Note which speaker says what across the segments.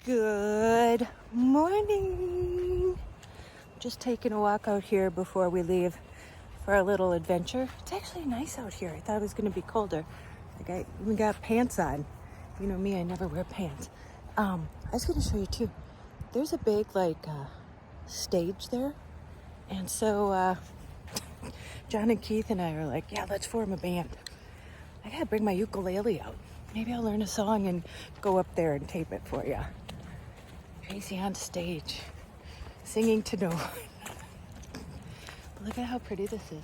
Speaker 1: Good morning. Just taking a walk out here before we leave for our little adventure. It's actually nice out here. I thought it was going to be colder. Like I even got pants on. You know me, I never wear pants. I was going to show you too. There's a big stage there. And so John and Keith and I are like, yeah, let's form a band. I got to bring my ukulele out. Maybe I'll learn a song and go up there and tape it for you. Tracey on stage, singing to no one. But look at how pretty this is.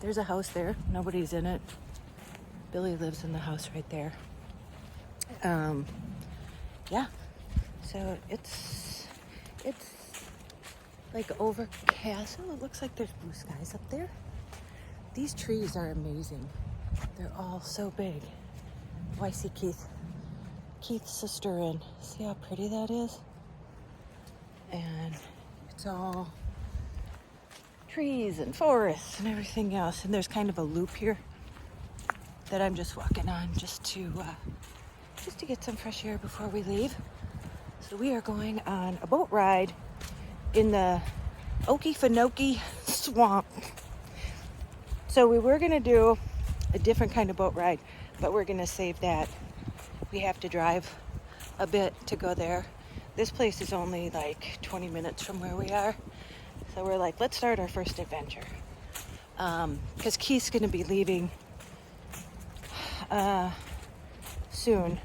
Speaker 1: There's a house there. Nobody's in it. Billy lives in the house right there. Yeah. So it's like overcast. Oh, it looks like there's blue skies up there. These trees are amazing. They're all so big. Oh, I see Keith's sister in. See how pretty that is? And it's all trees and forests and everything else. And there's kind of a loop here that I'm just walking on just to get some fresh air before we leave. So we are going on a boat ride in the Okefenokee swamp. So we were gonna do a different kind of boat ride, but we're gonna save that. We have to drive a bit to go there. This place is only like 20 minutes from where we are. So we're like, let's start our first adventure. Because Keith's gonna be leaving soon.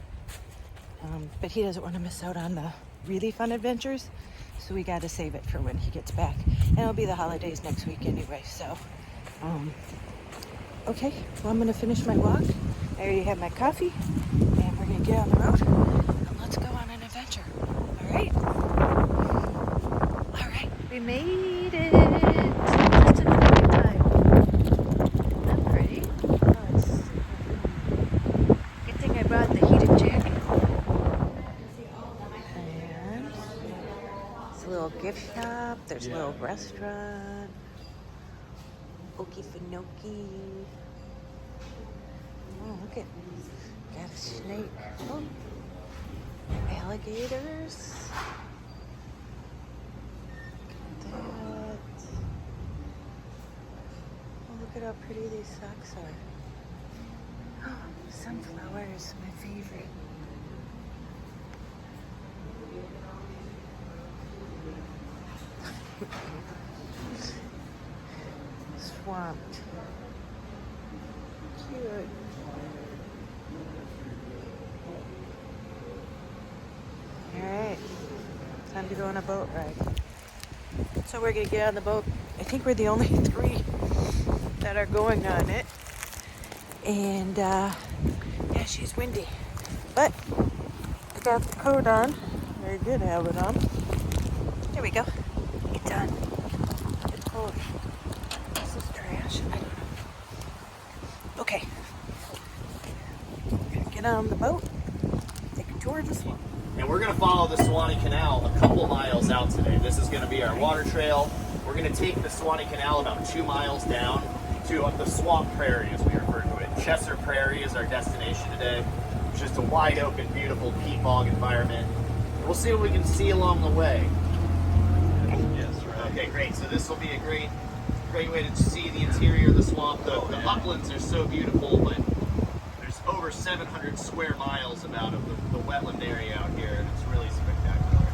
Speaker 1: But he doesn't want to miss out on the really fun adventures. So we gotta save it for when he gets back. And it'll be the holidays next week anyway, so. Okay, well I'm gonna finish my walk. I already have my coffee, and we're gonna get on the road, and let's go on an adventure. All right? All right, we made it. Just in the right time. Isn't that pretty? Oh, it's good thing I brought the heated jacket. And it's a little gift shop. There's a little restaurant. Okefenokee. Oh, look at, got a snake. Oh, alligators. Look at that. Oh, look at how pretty these socks are. Oh, sunflowers, my favorite. Swamped. Cute. Alright, time to go on a boat ride. So we're gonna get on the boat. I think we're the only three that are going on it. And yeah, she's windy. But I got the coat on. Very good, have it on. There we go. It's on. It's cold. This is trash. I don't know. Okay. We're gonna get on the boat. Take a tour of the swamp.
Speaker 2: And we're going to follow the Suwannee Canal a couple miles out today. This is going to be our water trail. We're going to take the Suwannee Canal about 2 miles down to the Swamp Prairie, as we refer to it. Chester Prairie is our destination today. It's just a wide open, beautiful peat bog environment. We'll see what we can see along the way. Yes, right. Okay, great. So this will be a great way to see the interior of the swamp. The uplands are so beautiful, but over 700 square miles about of the wetland area out here, and it's really spectacular.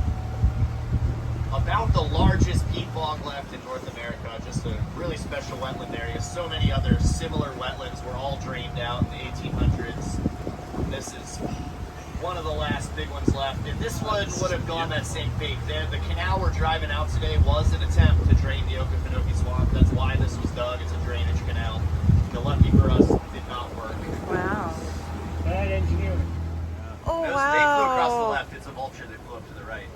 Speaker 2: About the largest peat bog left in North America, just a really special wetland area. So many other similar wetlands were all drained out in the 1800s. This is one of the last big ones left, and this one would have gone that same fate. The canal we're driving out today was an attempt to drain the Okefenokee swamp. That's why this was dug. It's a drainage canal. Lucky for us, it did not work.
Speaker 1: Wow.
Speaker 3: Bad engineering.
Speaker 1: Oh,
Speaker 2: They flew across the left. It's a vulture that flew up to the right.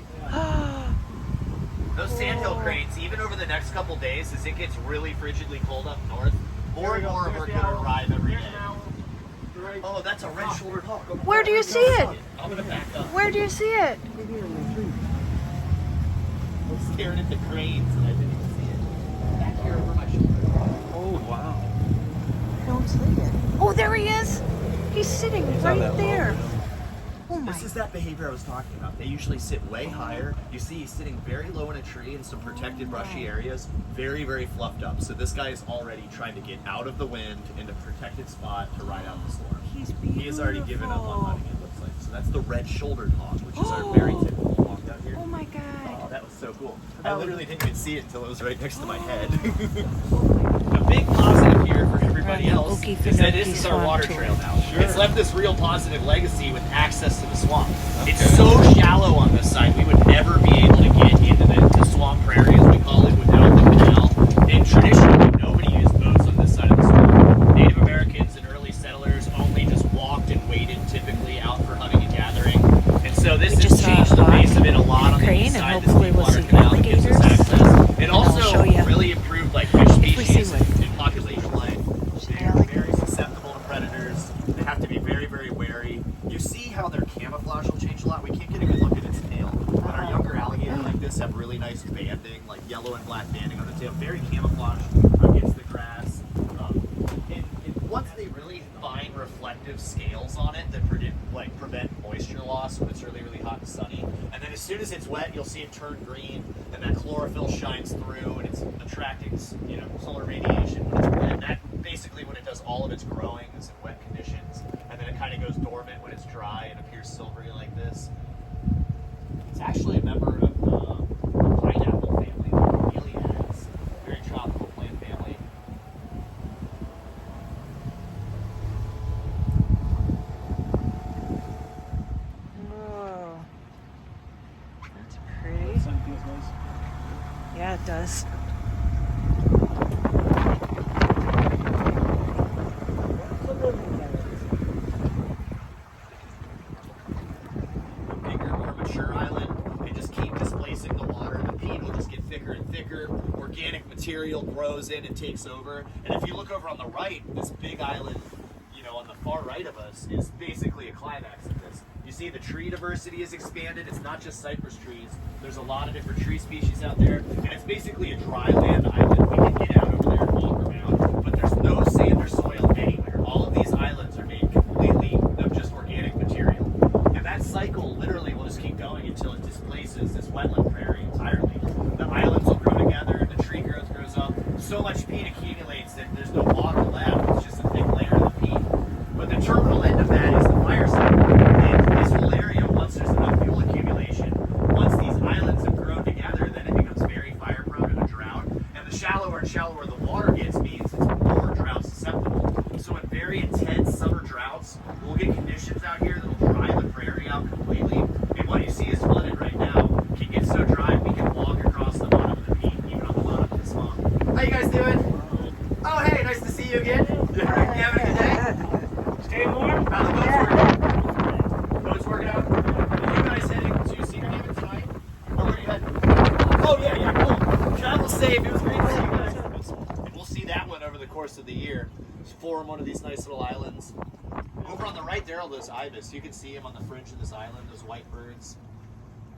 Speaker 2: Those sandhill cranes, even over the next couple days, as it gets really frigidly cold up north, more and more of them are going to arrive every day. Oh, that's a red-shouldered hawk.
Speaker 1: Where do you see it?
Speaker 2: I'm going to back up.
Speaker 1: Where do you see it?
Speaker 2: I was staring at the cranes and I didn't even see it. Back here over my shoulder.
Speaker 3: Oh, wow.
Speaker 1: I don't see it. Oh, there he is. He's sitting right there. Oh my.
Speaker 2: This is that behavior I was talking about. They usually sit way higher. You see he's sitting very low in a tree in some protected brushy areas, very, very fluffed up. So this guy is already trying to get out of the wind in a protected spot to ride out the storm.
Speaker 1: He's beautiful.
Speaker 2: He has already given up on hunting, it looks like. So that's the red-shouldered hawk, which is our very typical hawk out here.
Speaker 1: Oh my god.
Speaker 2: Oh, that was so cool. I literally didn't even see it until it was right next to my head. A big positive here for everybody else is that this is our water trail now.
Speaker 3: Sure.
Speaker 2: It's left this real positive legacy with access to the swamp. It's so shallow on this side, we would never be able to get into the swamp prairie, as we call it, without the canal. And traditionally, nobody used boats on this side of the swamp. Native Americans and early settlers only just walked and waded typically out for hunting and gathering. And so this has changed the pace of it a lot on the east side. This deep water canal that gives us access. It also really improved like fish species and population life. They're very susceptible to predators. They have to be very, very wary. You see how their camouflage will change a lot. We can't get a good look at its tail. But our younger alligator like this have really nice banding, like yellow and black banding on the tail. Very camouflaged against the grass. And once they really find reflective scales on it that prevent moisture loss when it's really, really hot and sunny. And then as soon as it's wet, you'll see it turn green, and that chlorophyll shines through, and it's attracting, solar radiation when it's wet. That basically when it does all of its growing is in wet conditions, and then it kind of goes dormant when it's dry and appears silvery like this. It's actually a member of the pineapple family, the Heliads, very tropical plant family.
Speaker 1: Whoa. That's pretty.
Speaker 3: The sun feels nice.
Speaker 1: Yeah, it does.
Speaker 2: Bigger, more mature island, they just keep displacing the water. The peat will just get thicker and thicker. Organic material grows in and takes over. And if you look over on the right, this big island, on the far right of us, is basically a climax of this. You see the tree diversity is expanded. It's not just cypress trees. There's a lot of different tree species out there. And it's basically a dry land island. We can get out over there and walk around. But there's no sand or soil anywhere. All of these islands are made completely of just organic material. And that cycle literally will just keep going until it displaces this wetland prairie entirely. The islands will grow together, the tree growth grows up. So much peat accumulates that there's no water left. It's just a thick layer of peat. But the terminal end of that is the fire cycle. And this whole area, once there's enough fuel accumulation, once these islands have grown together, then it becomes very fire prone to a drought. And the shallower and shallower the water gets means it's more drought susceptible. So in very intense summer droughts, we'll get conditions out here that'll dry the prairie out completely. And what you see is flooded right now can get so dry we can walk across the bottom of the peat, even on the bottom of the swamp. How you guys doing? Oh, hey, nice to see you again. You having a good day?
Speaker 3: Stay warm.
Speaker 2: How's the boat's working out? Are you guys heading to Cedar Haven tonight? Or where are you heading? Oh, yeah, cool. Travel safe. It was great to see you guys. And we'll see that one over the course of the year. Form one of these nice little islands. Over on the right there are those ibis. You can see them on the fringe of this island, those white birds.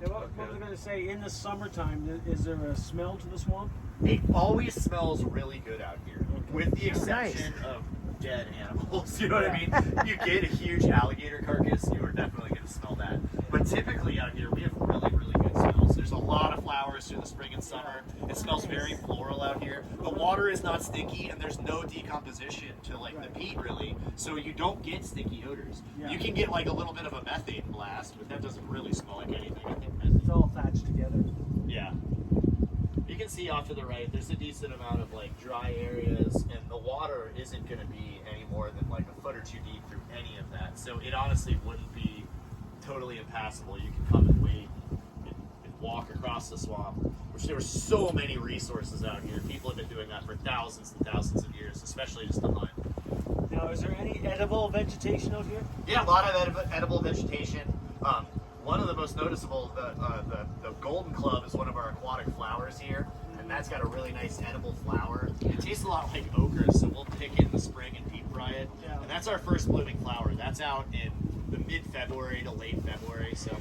Speaker 3: Yeah, what was I going to say? In the summertime, is there a smell to the swamp?
Speaker 2: It always smells really good out here, with the exception of dead animals. You know what I mean? You get a huge alligator carcass, you are definitely going to smell that. But typically out here, we have really, really good smells. There's a lot of flowers through the spring and summer. It smells very floral out here. The water is not stinky, and there's no decomposition to the peat really, so you don't get stinky odors.
Speaker 3: Yeah.
Speaker 2: You can get like a little bit of a methane blast, but that doesn't really smell like anything. I think
Speaker 3: It's all thatched together.
Speaker 2: yeah. You can see off to the right, there's a decent amount of dry areas, and the water isn't going to be any more than a foot or two deep through any of that. So it honestly wouldn't be totally impassable. You can come and wade and walk across the swamp, which there were so many resources out here. People have been doing that for thousands and thousands of years, especially just to hunt.
Speaker 3: Now, is there any edible vegetation out here?
Speaker 2: Yeah, a lot of edible vegetation. One of the most noticeable, the golden club is one of our aquatic flowers here, and that's got a really nice edible flower. It tastes a lot like okra, so we'll pick it in the spring and deep fry it.
Speaker 3: Yeah.
Speaker 2: And that's our first blooming flower. That's out in the mid-February to late February, so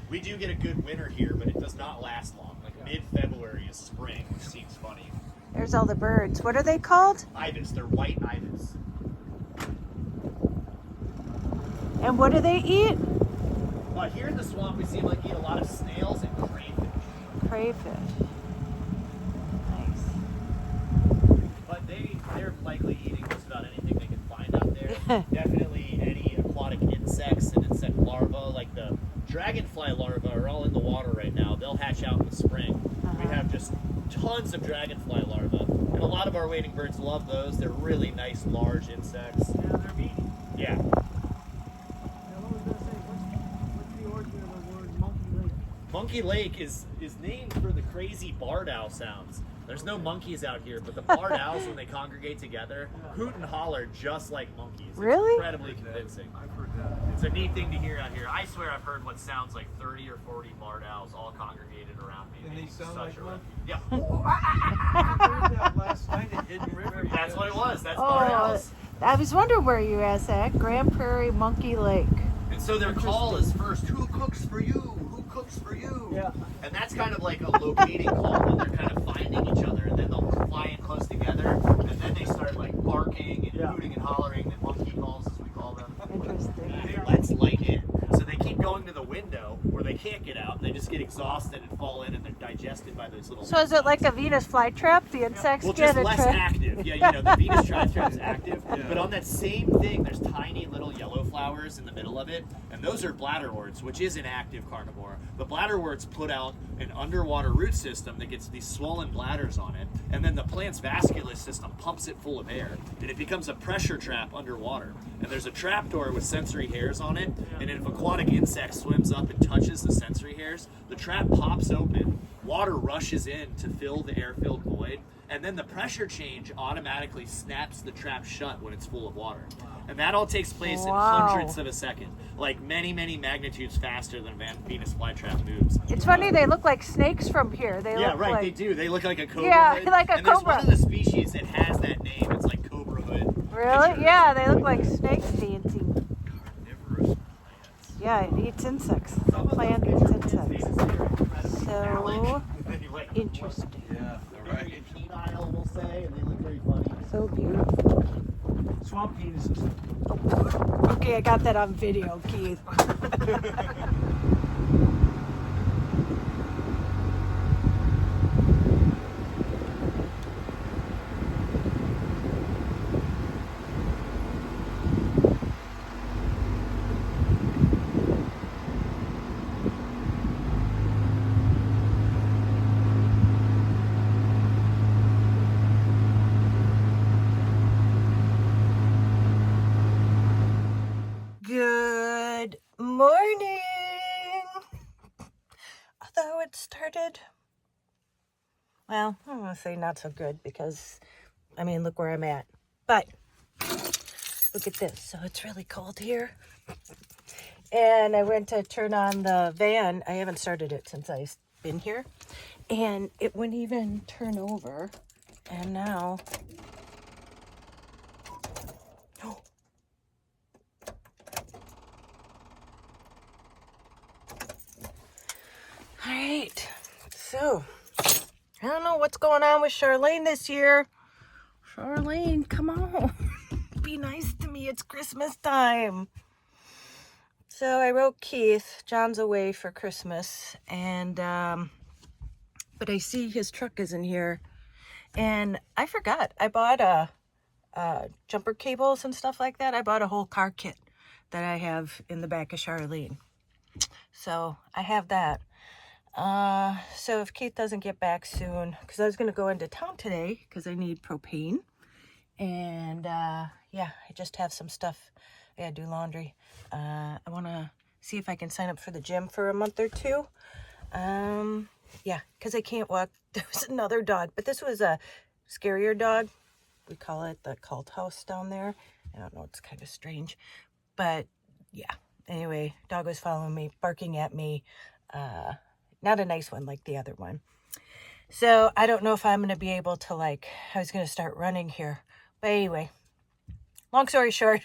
Speaker 2: we do get a good winter here, but it does not last long. Mid-February is spring, which seems funny.
Speaker 1: There's all the birds. What are they called?
Speaker 2: Ibis, they're white ibis.
Speaker 1: And what do they eat?
Speaker 2: Here in the swamp, we seem like eat a lot of snails and crayfish.
Speaker 1: Crayfish. Nice.
Speaker 2: But they're likely eating just about anything they can find out there. Definitely any aquatic insects and insect larvae, like the dragonfly larvae are all in the water right now. They'll hatch out in the spring. We have just tons of dragonfly larvae. And a lot of our wading birds love those. They're really nice, large insects.
Speaker 3: Yeah, they're meaty.
Speaker 2: Yeah.
Speaker 3: Now, what was I gonna say? What's the origin of the word monkey lake?
Speaker 2: Monkey Lake is named for the crazy barred owl sounds. There's no monkeys out here, but the barred owls, when they congregate together, hoot and holler just like monkeys. It's
Speaker 1: Really?
Speaker 2: incredibly convincing.
Speaker 4: I've heard that.
Speaker 2: It's a neat thing to hear out here. I swear I've heard what sounds like 30 or 40 barred owls all congregated around me.
Speaker 4: And they
Speaker 2: It's
Speaker 4: sound
Speaker 2: such
Speaker 4: like
Speaker 2: a
Speaker 4: monkeys?
Speaker 2: Yeah.
Speaker 4: I heard that last night at Hidden River.
Speaker 2: That's what it was. That's barred
Speaker 1: Oh,
Speaker 2: owls.
Speaker 1: I was wondering where you asked that. Grand Prairie Monkey Lake.
Speaker 2: And so their call is first, who cooks for you? Who cooks for you?
Speaker 3: Yeah.
Speaker 2: And that's kind of like a locating call when they're kind of finding each other, and then they'll fly in close together, and then they start like barking and hooting and hollering, and monkey calls as we call them.
Speaker 1: Interesting.
Speaker 2: And it lets light in. So they keep going to the window where they can't get out, and they just get exhausted and fall in, and they're digested by those little.
Speaker 1: So is it like a Venus flytrap? The insects
Speaker 2: Well,
Speaker 1: get
Speaker 2: just
Speaker 1: a
Speaker 2: less
Speaker 1: trap?
Speaker 2: active. Yeah, you know, the Venus flytrap is active, but on that same thing, there's tiny little yellow flowers in the middle of it, and those are bladderworts, which is an active carnivore. The bladderworts put out an underwater root system that gets these swollen bladders on it, and then the plant's vascular system pumps it full of air, and it becomes a pressure trap underwater. And there's a trapdoor with sensory hairs on it, and if aquatic insect swims up and touches the sensory hairs, the trap pops open, water rushes in to fill the air-filled void, and then the pressure change automatically snaps the trap shut when it's full of water. And that all takes place in hundredths of a second, like many, many magnitudes faster than a Venus flytrap moves.
Speaker 1: It's funny, they look like snakes from here. They
Speaker 2: Yeah,
Speaker 1: look
Speaker 2: right,
Speaker 1: like...
Speaker 2: they do. They look like a cobra
Speaker 1: Yeah,
Speaker 2: hood.
Speaker 1: like a
Speaker 2: and there's
Speaker 1: cobra.
Speaker 2: one of the species that has that name. It's like cobra hood.
Speaker 1: Really?
Speaker 2: Picture.
Speaker 1: Yeah, they look like snakes dancing.
Speaker 2: Carnivorous plants.
Speaker 1: Yeah, it eats insects. The
Speaker 2: Some of
Speaker 1: plant
Speaker 2: those
Speaker 1: eats
Speaker 2: pictures in
Speaker 1: insects.
Speaker 2: Venus are incredibly
Speaker 1: So
Speaker 2: phallic.
Speaker 1: interesting.
Speaker 4: Yeah,
Speaker 2: Very penile, we'll say, and they look very funny.
Speaker 1: So beautiful.
Speaker 3: Swamp penises.
Speaker 1: Okay, I got that on video, Keith. Good morning. Although it started, well, I'm going to say not so good because, I mean, look where I'm at. But look at this. So it's really cold here. And I went to turn on the van. I haven't started it since I've been here. And it wouldn't even turn over. And now... All right, so I don't know what's going on with Charlene this year. Charlene, come on. Be nice to me. It's Christmas time. So I wrote Keith. John's away for Christmas. And, but I see his truck isn't here. And I forgot. I bought jumper cables and stuff like that. I bought a whole car kit that I have in the back of Charlene. So I have that. So if Keith doesn't get back soon, because I was going to go into town today because I need propane. And, yeah, I just have some stuff. I got to do laundry. I want to see if I can sign up for the gym for a month or two. Yeah, because I can't walk. There was another dog, but this was a scarier dog. We call it the cult house down there. I don't know, it's kind of strange. But, yeah, anyway, dog was following me, barking at me. Not a nice one like the other one. So I don't know if I'm going to be able to, like, I was going to start running here. But anyway, long story short,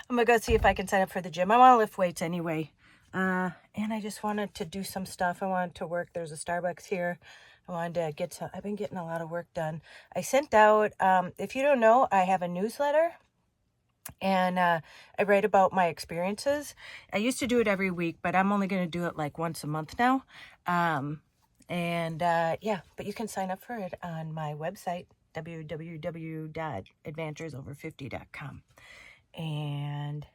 Speaker 1: I'm going to go see if I can sign up for the gym. I want to lift weights anyway. And I just wanted to do some stuff. I wanted to work. There's a Starbucks here. I wanted to get some, I've been getting a lot of work done. I sent out, if you don't know, I have a newsletter. And I write about my experiences. I used to do it every week, but I'm only going to do it like once a month now. Yeah, but you can sign up for it on my website, www.advanturesover50.com. And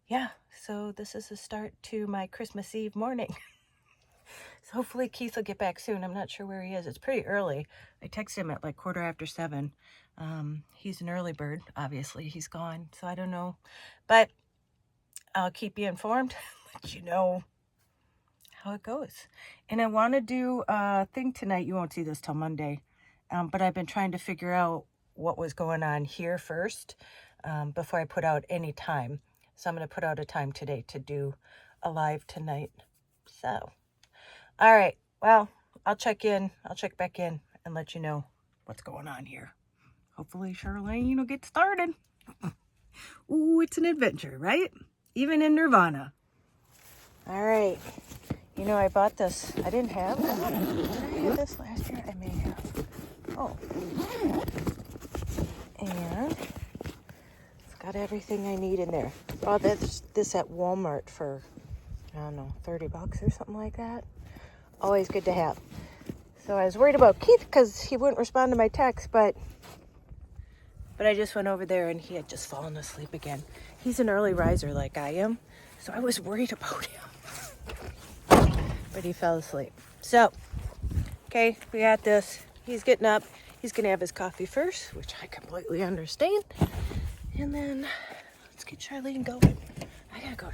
Speaker 1: yeah, so this is the start to my Christmas Eve morning. So hopefully Keith will get back soon. I'm not sure where he is. It's pretty early. I texted him at like 7:15. He's an early bird, obviously. He's gone, so I don't know. But I'll keep you informed, let you know how it goes. And I want to do a thing tonight. You won't see this till Monday. But I've been trying to figure out what was going on here first before I put out any time. So I'm going to put out a time today to do a live tonight. So, all right. Well, I'll check back in and let you know what's going on here. Hopefully Charlene will get started. Ooh, it's an adventure, right? Even in Nirvana. All right. You know, I bought this. I didn't have it. Did I have this last year? I may have. Oh. And it's got everything I need in there. Oh, that's this at Walmart for, I don't know, $30 or something like that. Always good to have. So I was worried about Keith because he wouldn't respond to my text, but I just went over there and he had just fallen asleep again. He's an early riser like I am, so I was worried about him. But he fell asleep. So, okay, we got this. He's getting up. He's going to have his coffee first, which I completely understand. And then let's get Charlene going. I got to go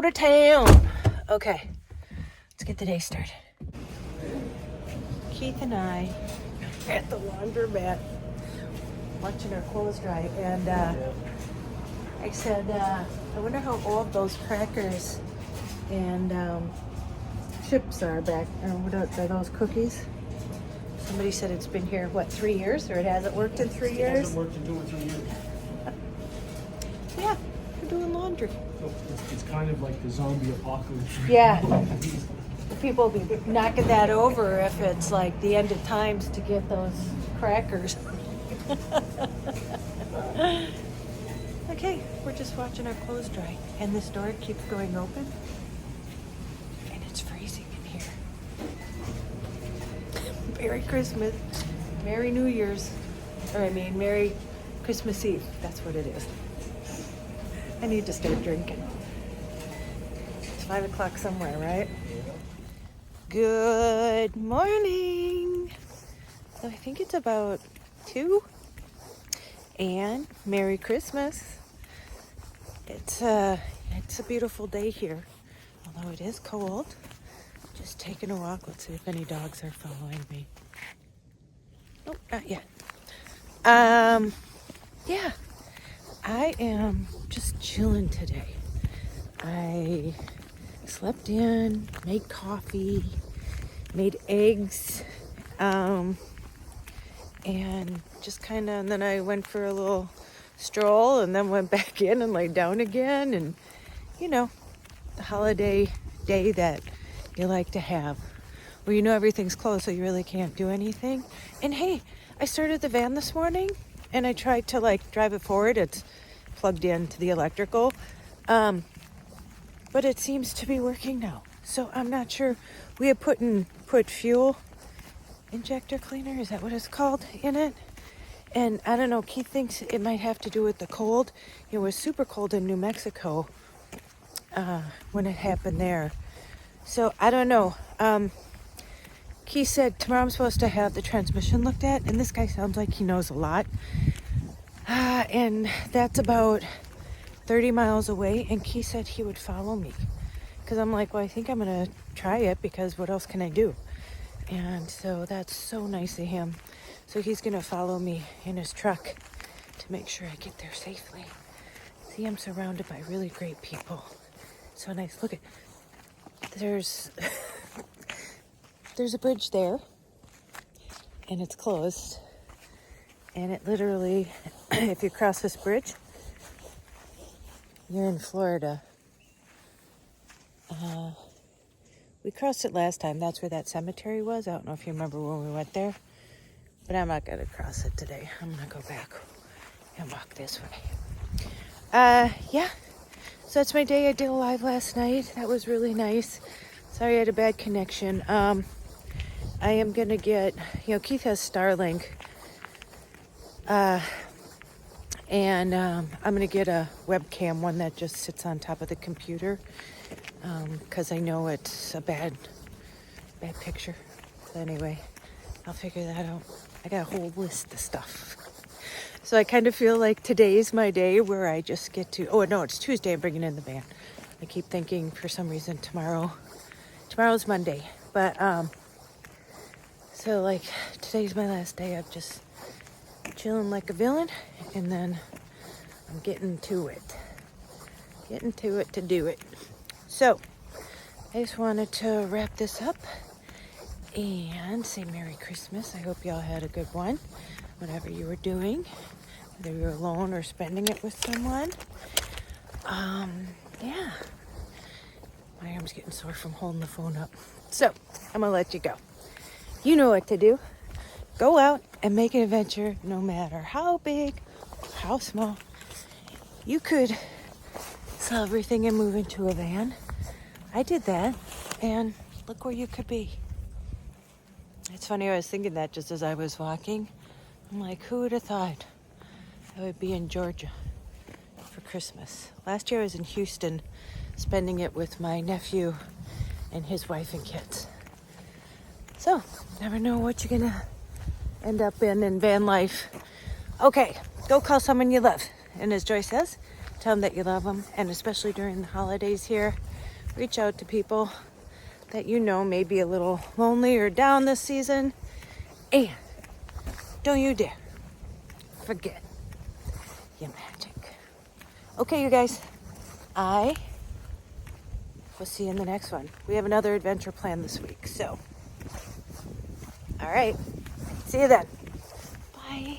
Speaker 1: to town. Okay, let's get the day started. Keith and I at the laundromat watching our clothes dry. And I said, I wonder how old those crackers and chips are back. What are those cookies? Somebody said it's been here, what, 3 years? Or it hasn't worked in 3 years?
Speaker 3: It hasn't worked in 2 or 3 years.
Speaker 1: Yeah, we're doing laundry.
Speaker 3: So it's kind of like the zombie apocalypse.
Speaker 1: Yeah. People will be knocking that over if it's like the end of times to get those crackers. Okay, we're just watching our clothes dry. And this door keeps going open. And it's freezing in here. Merry Christmas. Merry New Year's. Merry Christmas Eve. That's what it is. I need to start drinking. It's 5 o'clock somewhere, right? Good morning. So I think it's about 2. And Merry Christmas. It's a beautiful day here, although it is cold. Just taking a walk. Let's see if any dogs are following me. Nope, not yet. Yeah, I am just chilling today. I slept in, made coffee, made eggs, and just kind of, and then I went for a little stroll and then went back in and laid down again. And, you know, the holiday day that you like to have, where you know everything's closed, so you really can't do anything. And hey, I started the van this morning and I tried to like drive it forward. It's plugged into the electrical, but it seems to be working now. So I'm not sure. We had put fuel injector cleaner, is that what it's called, in it? And I don't know, Keith thinks it might have to do with the cold. It was super cold in New Mexico when it happened there. So I don't know. Keith said tomorrow I'm supposed to have the transmission looked at, and this guy sounds like he knows a lot. And that's about 30 miles away, and Keith said he would follow me. Because I'm like, well, I think I'm going to try it, because what else can I do? And so that's so nice of him. So he's going to follow me in his truck to make sure I get there safely. See, I'm surrounded by really great people. So nice. Look at, there's a bridge there, and it's closed. And it literally, if you cross this bridge, you're in Florida. We crossed it last time. That's where that cemetery was. I don't know if you remember when we went there. But I'm not going to cross it today. I'm going to go back and walk this way. Yeah. So that's my day. I did a live last night. That was really nice. Sorry I had a bad connection. I am gonna get, Keith has Starlink. And I'm gonna get a webcam, one that just sits on top of the computer. Because I know it's a bad picture. But anyway, I'll figure that out. I got a whole list of stuff. So I kind of feel like today's my day where I just get to, oh no, it's Tuesday, I'm bringing in the van. I keep thinking for some reason tomorrow's Monday. But, so like today's my last day of just chilling like a villain. And then I'm getting to it to do it. So I just wanted to wrap this up and say Merry Christmas. I hope y'all had a good one, whatever you were doing, whether you were alone or spending it with someone. Yeah. My arm's getting sore from holding the phone up. So I'm gonna let you go. You know what to do. Go out and make an adventure, no matter how big, how small. You could sell everything and move into a van. I did that, and look where you could be. It's funny, I was thinking that just as I was walking. I'm like, who would have thought I would be in Georgia for Christmas? Last year I was in Houston, spending it with my nephew and his wife and kids. So, never know what you're gonna end up in van life. Okay, go call someone you love. And as Joy says, tell them that you love them. And especially during the holidays here, reach out to people that you know may be a little lonely or down this season. And don't you dare forget your magic. Okay, you guys, I will see you in the next one. We have another adventure planned this week, so. All right, see you then. Bye.